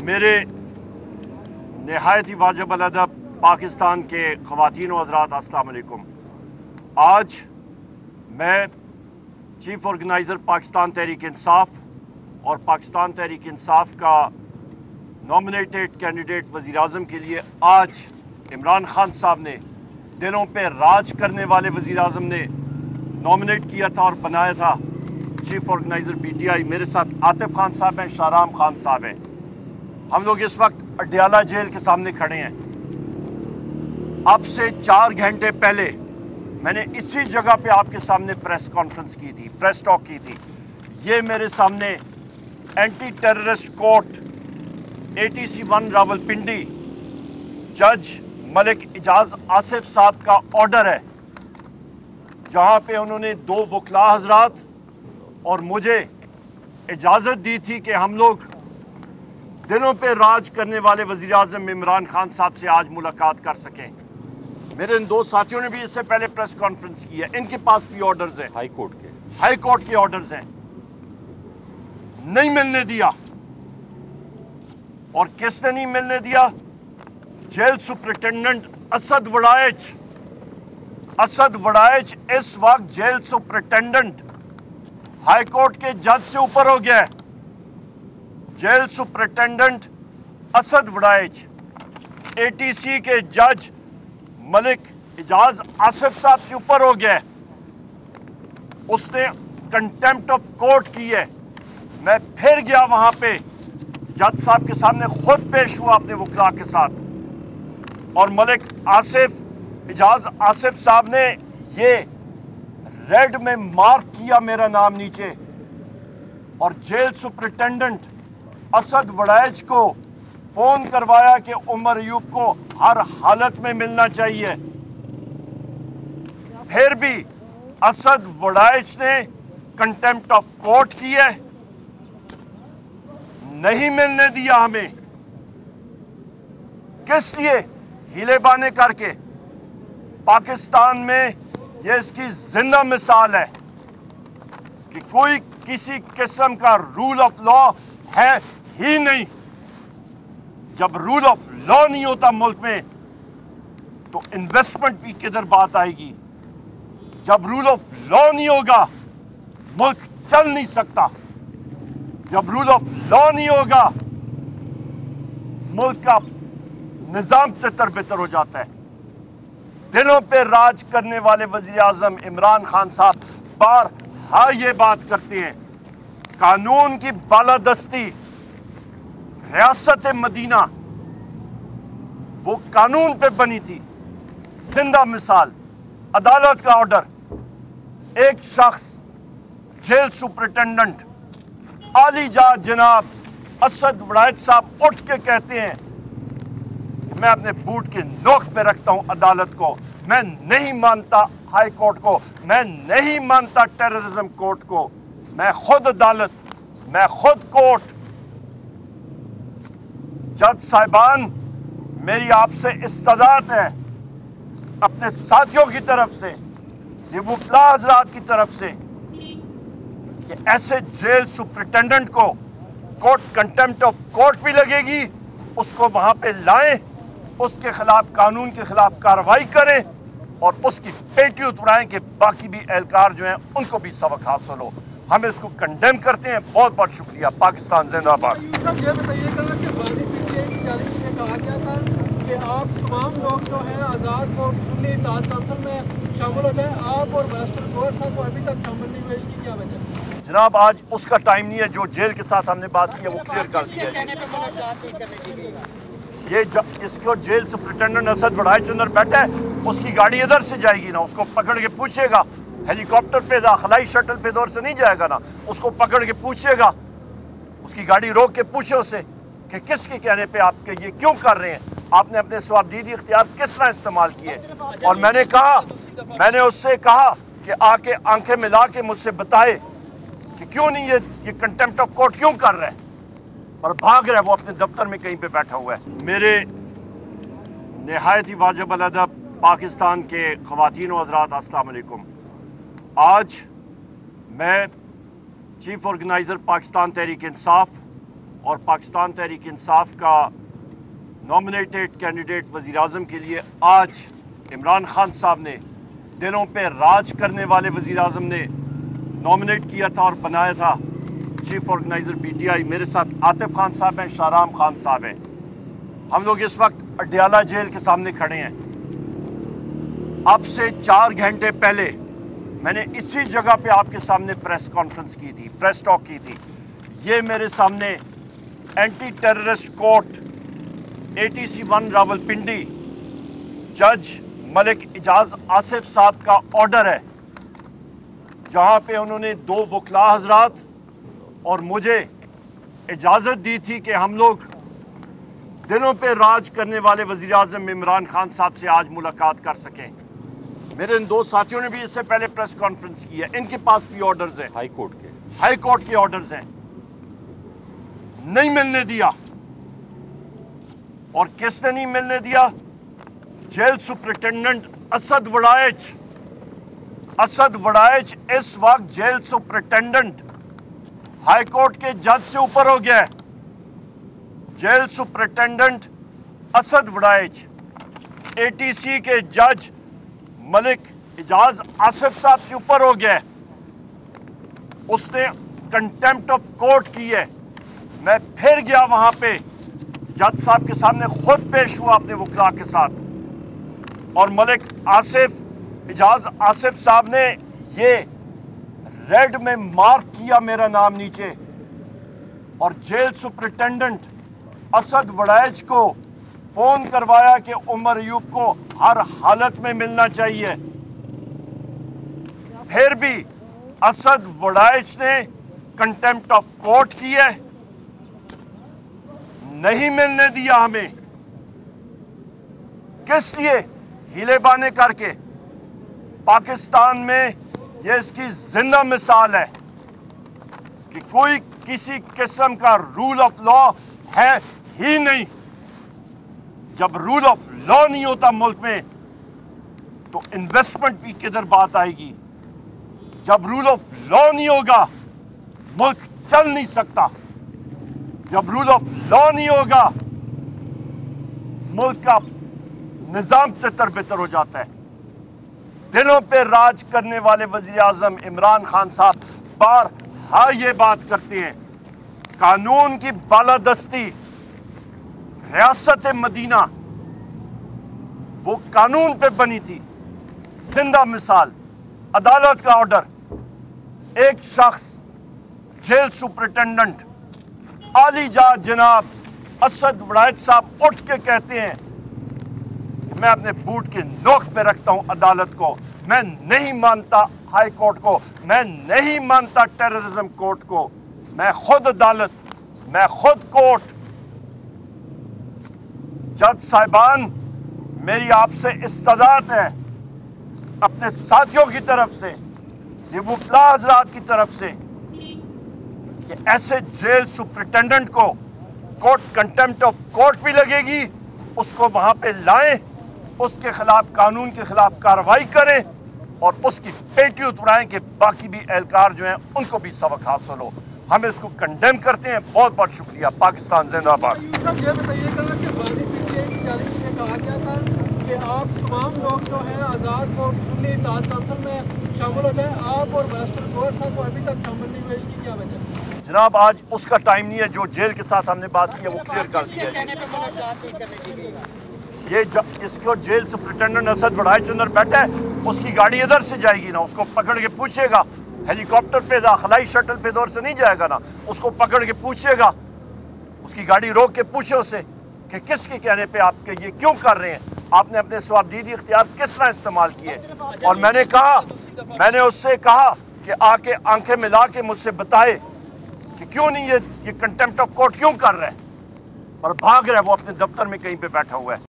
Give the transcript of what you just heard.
मेरे नहायत ही वाजिब अल-अदब पाकिस्तान के ख़वातीन व हज़रात अस्सलाम वालेकुम। आज मैं चीफ ऑर्गेनाइज़र पाकिस्तान तहरीक इंसाफ और पाकिस्तान तहरीक इंसाफ का नॉमिनेटेड कैंडिडेट वज़ीर आज़म के लिए आज इमरान खान साहब ने, दिलों पे राज करने वाले वज़ीर आज़म ने नॉमिनेट किया था और बनाया था चीफ ऑर्गेनाइज़र पीटीआई। मेरे साथ आतिफ खान साहब हैं, शाहराम खान साहब हैं। हम लोग इस वक्त अडयाला जेल के सामने खड़े हैं। अब से 4 घंटे पहले मैंने इसी जगह पे आपके सामने प्रेस कॉन्फ्रेंस की थी, प्रेस टॉक की थी। ये मेरे सामने anti terrorist court ATC 1 Rawalpindi जज मलिक इजाज आसिफ साहब का ऑर्डर है, जहां पे उन्होंने 2 वकला हजरात और मुझे इजाज़त दी थी कि हम लोग दिलों पे राज करने वाले वज़ीर आज़म इमरान खान साहब से आज मुलाकात कर सकें। मेरे इन 2 साथियों ने भी इससे पहले प्रेस कॉन्फ्रेंस की है। इनके पास भी ऑर्डर्स हैं, हाई कोर्ट के ऑर्डर्स हैं। नहीं मिलने दिया। और किसने नहीं मिलने दिया? जेल सुपरिटेंडेंट असद वड़ाइच इस वक्त जेल सुपरिटेंडेंट हाई कोर्ट के जज से ऊपर हो गया है। Jail superintendent Asad Warraich ATC के जज मलिक इजाज आसिफ साहब से ऊपर हो गया है। उसने कंटेम्प्ट ऑफ कोर्ट की है। मैं फिर गया वहां पे, जज साहब के सामने खुद पेश हुआ अपने वकला के साथ, और मलिक इजाज आसिफ साहब ने ये रेड में मार्क किया मेरा नाम नीचे, और जेल सुपरिटेंडेंट असद वड़ाइच को फोन करवाया कि उमर अयूब को हर हालत में मिलना चाहिए। फिर भी असद वड़ाइच ने कंटेम्प्ट ऑफ कोर्ट की है, नहीं मिलने दिया हमें। किस लिए? हीले बहाने करके। पाकिस्तान में यह इसकी जिंदा मिसाल है कि कोई किसी किस्म का रूल ऑफ लॉ है ही नहीं। जब रूल ऑफ लॉ नहीं होता मुल्क में तो इन्वेस्टमेंट की किधर बात आएगी? जब रूल ऑफ लॉ नहीं होगा मुल्क चल नहीं सकता। जब रूल ऑफ लॉ नहीं होगा मुल्क का निजाम तितर बितर हो जाता है। दिलों पे राज करने वाले वजीर आजम इमरान खान साहब बारहा ये बात करते हैं, कानून की बालादस्ती, रियासत मदीना वो कानून पे बनी थी। जिंदा मिसाल, अदालत का ऑर्डर, एक शख्स जेल सुपरिटेंडेंट आली जनाब असद वड़ाइच साहब उठ के कहते हैं, मैं अपने बूट के नोक पे रखता हूं अदालत को, मैं नहीं मानता हाई कोर्ट को, मैं नहीं मानता टेररिज्म कोर्ट को, मैं खुद अदालत, मैं खुद कोर्ट। जज साहिबान, मेरी आपसे इस्तदात है अपने साथियों की तरफ से, ये वकला हजरात की तरफ से, कि ऐसे जेल सुपरिटेंडेंट को कोर्ट कंटेम्प्ट ऑफ कोर्ट भी लगेगी, उसको वहां पे लाएं, उसके खिलाफ कानून के खिलाफ कार्रवाई करें और उसकी पेटी उतराएं कि बाकी भी एहलकार जो हैं उनको भी सबक हासिल हो। हम इसको कंडेम करते हैं। बहुत बहुत शुक्रिया। पाकिस्तान जिंदाबाद। ये बताइएगा कि वादी पीटीआई की जानिब से कहा गया था कि आप तमाम लोग जो हैं आज़ाद को सुन्नी इत्तेहाद काउंसिल में शामिल हो जाए, आप और बैरिस्टर गौहर साहब को अभी तक शामिल नहीं हुए, इसकी क्या वजह? जनाब, आज उसका टाइम नहीं है। जो जेल के साथ हमने बात की है वो क्लियर कर दिया है। ये इसको जेल सुपरिटेंडेंट असद वड़ाइच अंदर बैठा है, उसकी गाड़ी इधर से जाएगी ना, उसको पकड़ के पूछेगा, हेलीकॉप्टर पे खलाई शटल पे दौर से नहीं जाएगा ना, उसको पकड़ के पूछेगा, उसकी गाड़ी रोक के पूछे उसे कि किसके कहने पे आपके ये क्यों कर रहे हैं, आपने अपने स्वाबदीदी इख्तियार किस तरह इस्तेमाल किए। और मैंने उससे कहा कि आके आंखें मिला के मुझसे बताए कि क्यों नहीं ये कंटेम्प्ट ऑफ कोर्ट क्यों कर रहा है, और भाग रहा है, वो अपने दफ्तर में कहीं पे बैठा हुआ है। मेरे नहायत ही वाजिब अल-अदब पाकिस्तान के ख़वातीन व हज़रात अस्सलाम वालेकुम। आज मैं चीफ ऑर्गेनाइज़र पाकिस्तान तहरीक इंसाफ اور پاکستان تحریک انصاف کا نامنیٹڈ کینڈیڈیٹ وزیر اعظم کے لیے آج عمران خان صاحب نے دلوں پہ راج کرنے والے وزیر اعظم نے نامنیٹ کیا تھا اور بنایا تھا chief organiser P T I. میرے ساتھ عاطف خان صاحب ہیں, شاہرام خان صاحب ہیں. ہم لوگ اس وقت اڈیالہ جیل کے سامنے کھڑے ہیں. اب سے 4 گھنٹے پہلے میں نے اسی جگہ پہ آپ کے سامنے پریس کانفرنس کی تھی, پریس ٹاک کی تھی. یہ میرے سامنے anti terrorist court ATC 1 Rawalpindi جج ملک اعجاز آصف صاحب کا آرڈر ہے, جہاں پہ انہوں نے 2 وکلاء حضرات اور مجھے اجازت دی تھی کہ ہم لوگ دلوں پہ راج کرنے والے وزیر اعظم عمران خان صاحب سے آج ملاقات کر سکیں. میرے ان 2 ساتھیوں نے بھی اس سے پہلے پریس کانفرنس کی ہے. ان کے پاس بھی آرڈرز ہیں, ہائی کورٹ کے آرڈرز ہیں. نہیں ملنے دیا. اور کس نے نہیں ملنے دیا؟ جیل سپرنٹینڈنٹ اسد وڑائچ اس وقت جیل سپرنٹینڈنٹ ہائی کورٹ کے جج سے اوپر ہو گیا ہے. Jail superintendent Asad Warraich ATC کے جج ملک اعجاز آصف صاحب سے اوپر ہو گیا ہے. اس نے کنٹیمپٹ آف کورٹ کی ہے. میں پھر گیا وہاں پہ جج صاحب کے سامنے, خود پیش ہوا اپنے وکلاء کے ساتھ, اور ملک اعجاز آصف صاحب نے یہ ریڈ میں مارک کیا میرا نام نیچے, اور جیل سپرنٹینڈنٹ اسد وڑائچ کو فون کروایا کہ عمر ایوب کو ہر حالت میں ملنا چاہیے. پھر بھی اسد وڑائچ نے کنٹیمپٹ آف کورٹ کی ہے, نہیں ملنے دیا ہمیں. کس لیے؟ ہیلے بانے کر کے. پاکستان میں یہ اس کی زندہ مثال ہے کہ کوئی کسی قسم کا رول آف لا ہے ہی نہیں. جب رول آف لا نہیں ہوتا ملک میں تو انویسٹمنٹ بھی کدھر بات آئے گی؟ جب رول آف لا نہیں ہوگا ملک چل نہیں سکتا. جب رول آف لا نہیں ہوگا ملک کا نظام تتر بتر ہو جاتا ہے. دلوں پہ راج کرنے والے وزیر اعظم عمران خان صاحب بارہا یہ بات کرتے ہیں. قانون کی بالادستی, ریاست مدینہ وہ قانون پہ بنی تھی. زندہ مثال, عدالت کا آرڈر. ایک شخص جیل سپرنٹینڈنٹ عالی جہاں جناب اسد وڑائچ صاحب اٹھ کے کہتے ہیں میں اپنے بوٹ کے نوک پہ رکھتا ہوں عدالت کو, میں نہیں مانتا ہائی کورٹ کو, میں نہیں مانتا ٹیررزم کورٹ کو, میں خود عدالت, میں خود کورٹ. جج صاحبان, میری آپ سے استدعات ہے اپنے ساتھیوں کی طرف سے, یہ وکلاء حضرات کی طرف سے, کہ ایسے جیل سپرنٹینڈنٹ کو کورٹ کنٹیمپٹ آف کورٹ بھی لگے گی, اس کو وہاں پہ لائیں, اس کے خلاف قانون کے خلاف کارروائی کریں اور اس کی پیٹی اترائیں کہ باقی بھی اہلکار جو ہیں ان کو بھی سبق حاصل ہو. ہم اس کو کنڈیم کرتے ہیں. بہت بہت شکریہ. پاکستان زندہ باد. یوسف یہ بتائیے گا کہ بانی PTI کی جانب سے کہا گیا تھا کہ آپ تمام لوگ جو ہیں آزاد کو سنی اطلاعات کونسل میں شامل ہو جائیں. آپ اور برسٹر گور صاحب کو ابھی تک شامل نہیں ہوئے, اس کی کیا وجہ؟ جناب آج اس کا ٹائم نہیں ہے. جو جیل کے ساتھ ہم نے بات کی ہے وہ کلیئر کر دیا ہے. یہ اس کو جیل سپرنٹینڈنٹ اسد وڑائچ اندر بیٹھا ہے, اس کی گاڑی ادھر سے جائے گی نا, اس کو پکڑ کے پوچھے گا, ہیلی کاپٹر پہ خلائی شٹل پہ دور سے نہیں جائے گا نا, اس کو پکڑ کے پوچھے گا, اس کی گاڑی روک کے پوچھے اسے کہ کس کے کہنے پہ آپ کے یہ کیوں کر رہے ہیں, آپ نے اپنے سوابدیدی اختیار کس طرح استعمال کیے. اور میں نے اس سے کہا کہ آ کے آنکھیں ملا کے مجھ سے بتائے کہ کیوں نہیں یہ کنٹیمپٹ آف کورٹ کیوں کر رہا ہے, اور بھاگ رہا ہے, وہ اپنے دفتر میں کہیں پہ بیٹھا ہوا ہے.